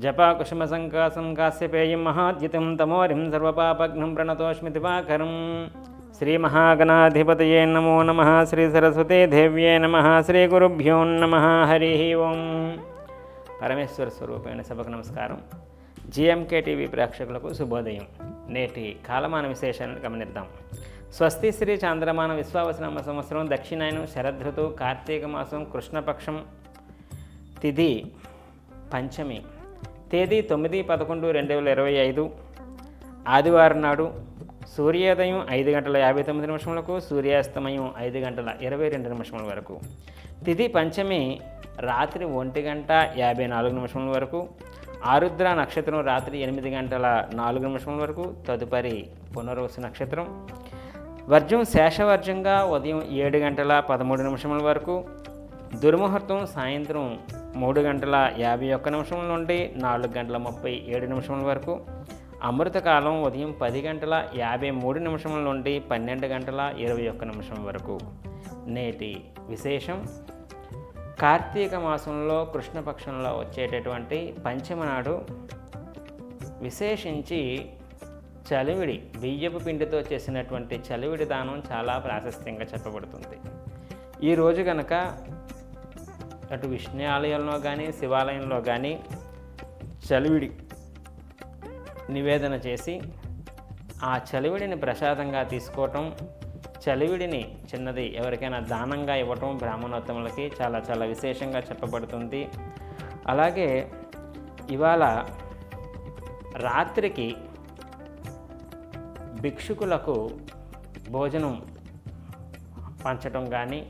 జపాకుసుమసంకాసం కాశ్యపేయం మహాద్యుతం తమోరిం సర్వపాపఘ్నం ప్రణతోస్మి దివాకరం. శ్రీమహాగణాధిపతయే నమో నమః. శ్రీ సరస్వతే దేవ్యే నమః. శ్రీ గురుభ్యో నమః. హరి ఓం. పరమేశ్వర స్వరూపమైన సభకు నమస్కారం. జిఎంకే టీవీ ప్రేక్షకులకు శుభోదయం. నేటి కాలమాన విశేషాలను గమనిద్దాం. స్వస్తి శ్రీ చాంద్రమాన విశ్వావసనామ సంవత్సరం దక్షిణాయనం శరదృతు కార్తీక మాసం కృష్ణపక్షం తిథి పంచమి. తేదీ 9/11/2025 ఆదివారం నాడు సూర్యోదయం 5:59 సూర్యాస్తమయం 5:22 వరకు. తిథి పంచమి రాత్రి 1:54 వరకు. ఆరుద్ర నక్షత్రం రాత్రి 8:04 వరకు. తదుపరి పునర్వసు నక్షత్రం. వర్జం శేషవర్జంగా ఉదయం 7:13 వరకు. దుర్ముహూర్తం సాయంత్రం 3:51 నుండి 4:37 వరకు. అమృతకాలం ఉదయం 10:53 నుండి 12:21 వరకు. నేటి విశేషం కార్తీక మాసంలో కృష్ణపక్షంలో వచ్చేటటువంటి పంచమ నాడు విశేషించి చలివిడి బియ్యపు పిండితో చేసినటువంటి చలివిడి దానం చాలా ప్రాశస్త్యంగా చెప్పబడుతుంది. ఈరోజు కనుక అటు విష్ణు ఆలయంలో కానీ శివాలయంలో కానీ చలివిడి నివేదన చేసి ఆ చలివిడిని ప్రసాదంగా తీసుకోవటం, చలివిడిని చిన్నది ఎవరికైనా దానంగా ఇవ్వటం బ్రాహ్మణోత్తములకి చాలా చాలా విశేషంగా చెప్పబడుతుంది. అలాగే ఇవాళ రాత్రికి భిక్షుకులకు భోజనం పంచటం కానీ,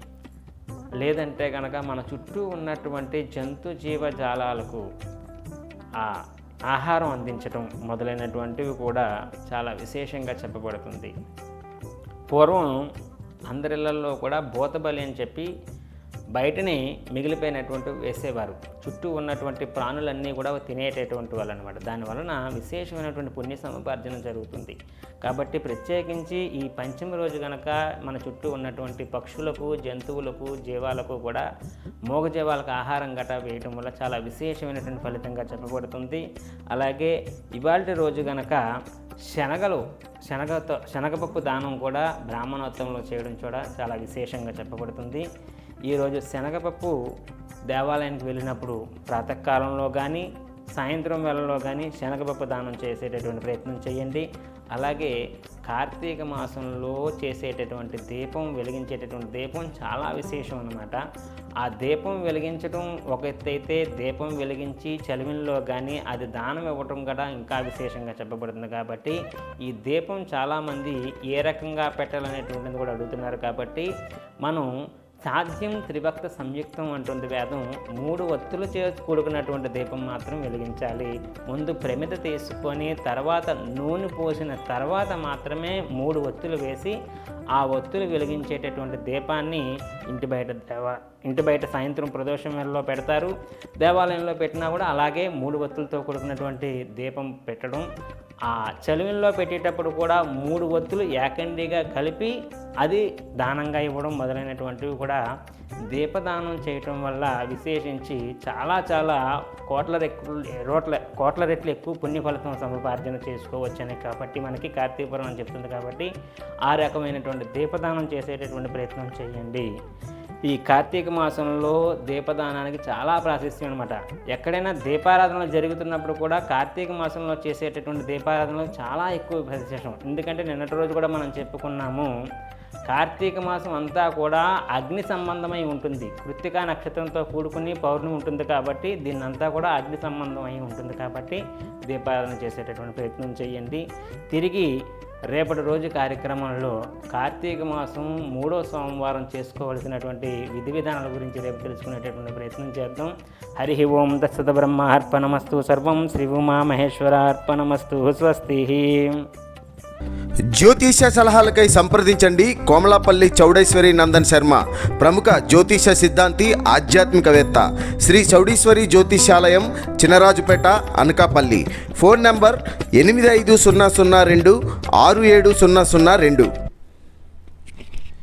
లేదంటే కనుక మన చుట్టూ ఉన్నటువంటి జంతు జీవజాలాలకు ఆహారం అందించటం మొదలైనటువంటివి కూడా చాలా విశేషంగా చెప్పబడుతుంది. పూర్వం అందరిళ్లలో కూడా భూతబలి అని చెప్పి బయటని మిగిలిపోయినటువంటి వేసేవారు. చుట్టూ ఉన్నటువంటి ప్రాణులన్నీ కూడా తినేటటువంటి వాళ్ళు అనమాట. దానివలన విశేషమైనటువంటి పుణ్య సముపార్జన జరుగుతుంది. కాబట్టి ప్రత్యేకించి ఈ పంచమి రోజు కనుక మన చుట్టూ ఉన్నటువంటి పక్షులకు, జంతువులకు, జీవాలకు కూడా మూగజీవాలకు ఆహారం గట్రా వేయటం వల్ల చాలా విశేషమైనటువంటి ఫలితంగా చెప్పబడుతుంది. అలాగే ఇవాళ రోజు కనుక శనగపప్పు దానం కూడా బ్రాహ్మణోత్తమంలో చేయడం కూడా చాలా విశేషంగా చెప్పబడుతుంది. ఈరోజు శనగపప్పు దేవాలయానికి వెళ్ళినప్పుడు ప్రాతకాలంలో కానీ సాయంత్రం వేళలో కానీ శనగపప్పు దానం చేసేటటువంటి ప్రయత్నం చేయండి. అలాగే కార్తీక మాసంలో చేసేటటువంటి దీపం వెలిగించేటటువంటి దీపం చాలా విశేషం అన్నమాట. ఆ దీపం వెలిగించడం ఒక ఎత్తైతే దీపం వెలిగించి చలివిలో కానీ అది దానం ఇవ్వటం కూడా ఇంకా విశేషంగా చెప్పబడుతుంది. కాబట్టి ఈ దీపం చాలామంది ఏ రకంగా పెట్టాలనేటువంటిది కూడా అడుగుతున్నారు. కాబట్టి మనం సాధ్యం త్రిభక్త సంయుక్తం అంటుంది వేదం. 3 ఒత్తులు చేసి కూడుకున్నటువంటి దీపం మాత్రం వెలిగించాలి. ముందు ప్రమిద తీసుకొని తర్వాత నూనె పోసిన తర్వాత మాత్రమే 3 ఒత్తులు వేసి ఆ ఒత్తులు వెలిగించేటటువంటి దీపాన్ని ఇంటి బయట సాయంత్రం ప్రదోషం వేళలో పెడతారు. దేవాలయంలో పెట్టినా కూడా అలాగే 3 ఒత్తులతో కూడుకున్నటువంటి దీపం పెట్టడం. ఆ చలివిలో పెట్టేటప్పుడు కూడా 3 ఒత్తులు ఏకండిగా కలిపి అది దానంగా ఇవ్వడం మొదలైనటువంటివి కూడా దీపదానం చేయటం వల్ల విశేషించి చాలా చాలా కోట్ల రెట్లు ఎక్కువ పుణ్య ఫలితం సముపార్జన చేసుకోవచ్చని కాబట్టి మనకి కార్తీక పురాణం చెప్తుంది. కాబట్టి ఆ రకమైనటువంటి దీపదానం చేసేటటువంటి ప్రయత్నం చేయండి. ఈ కార్తీక మాసంలో దీపదానానికి చాలా ప్రాశస్త్యం అనమాట. ఎక్కడైనా దీపారాధనలు జరుగుతున్నప్పుడు కూడా కార్తీక మాసంలో చేసేటటువంటి దీపారాధనలు చాలా ఎక్కువ విశేషం. ఎందుకంటే నిన్నటి రోజు కూడా మనం చెప్పుకున్నాము, కార్తీక మాసం అంతా కూడా అగ్ని సంబంధమై ఉంటుంది. కృత్తికా నక్షత్రంతో కూడుకుని పౌర్ణమి ఉంటుంది కాబట్టి దీన్నంతా కూడా అగ్ని సంబంధం అయి ఉంటుంది. కాబట్టి దీపారాధన చేసేటటువంటి ప్రయత్నం చేయండి. తిరిగి రేపటి రోజు కార్యక్రమంలో కార్తీక మాసం 3వ సోమవారం చేసుకోవలసినటువంటి విధి విధానాల గురించి రేపు తెలుసుకునేటటువంటి ప్రయత్నం చేద్దాం. హరి ఓం తత్సత్ బ్రహ్మ అర్పణమస్తు. సర్వం శ్రీ ఉమా మహేశ్వర అర్పణమస్తు. స్వస్తి. జ్యోతిష సలహాలకై సంప్రదించండి కోమలాపల్లి చౌడేశ్వరి నందన్ శర్మ, ప్రముఖ జ్యోతిష సిద్ధాంతి, ఆధ్యాత్మికవేత్త. శ్రీ చౌడేశ్వరి జ్యోతిషాలయం, చినరాజుపేట, అనకాపల్లి. Phone number 8500267002.